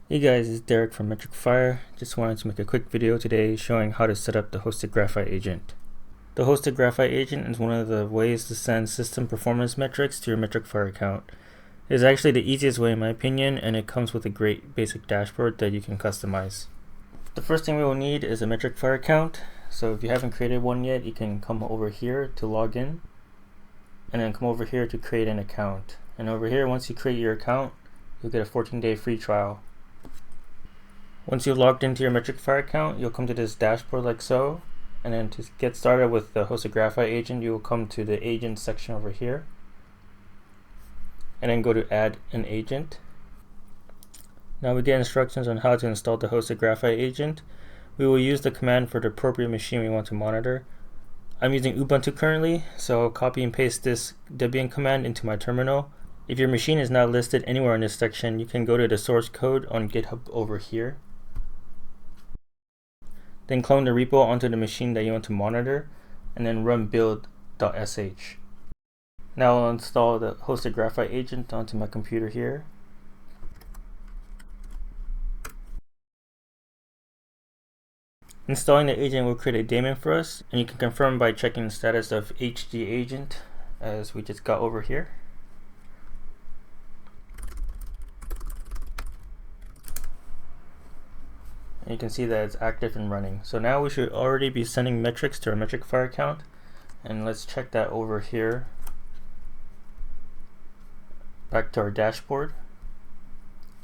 Hey guys, it's Derek from MetricFire. Just wanted to make a quick video today showing how to set up the Hosted Graphite Agent. The Hosted Graphite Agent is one of the ways to send system performance metrics to your MetricFire account. It is actually the easiest way in my opinion, and it comes with a great basic dashboard that you can customize. The first thing we will need is a MetricFire account. So if you haven't created one yet, you can come over here to log in, and then come over here to create an account. And over here, once you create your account, you'll get a 14-day free trial. Once you've logged into your MetricFire account, you'll come to this dashboard like so, and then to get started with the Hosted Graphite Agent, you will come to the Agent section over here, and then go to Add an Agent. Now we get instructions on how to install the Hosted Graphite Agent. We will use the command for the appropriate machine we want to monitor. I'm using Ubuntu currently, so I'll copy and paste this Debian command into my terminal. If your machine is not listed anywhere in this section, you can go to the source code on GitHub over here. Then clone the repo onto the machine that you want to monitor, and then run build.sh. Now I'll install the Hosted Graphite Agent onto my computer here. Installing the agent will create a daemon for us, and you can confirm by checking the status of HD agent as we just got over here. And you can see that it's active and running. So now we should already be sending metrics to our MetricFire account, and let's check that over here. Back to our dashboard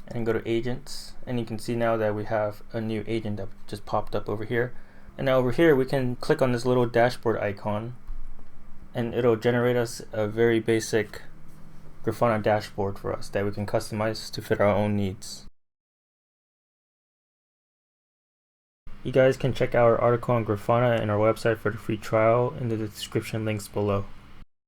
and go to agents, and you can see now that we have a new agent that just popped up over here. And now over here we can click on this little dashboard icon, and it'll generate us a very basic Grafana dashboard for us that we can customize to fit our own needs. You guys can check out our article on Grafana and our website for the free trial in the description links below.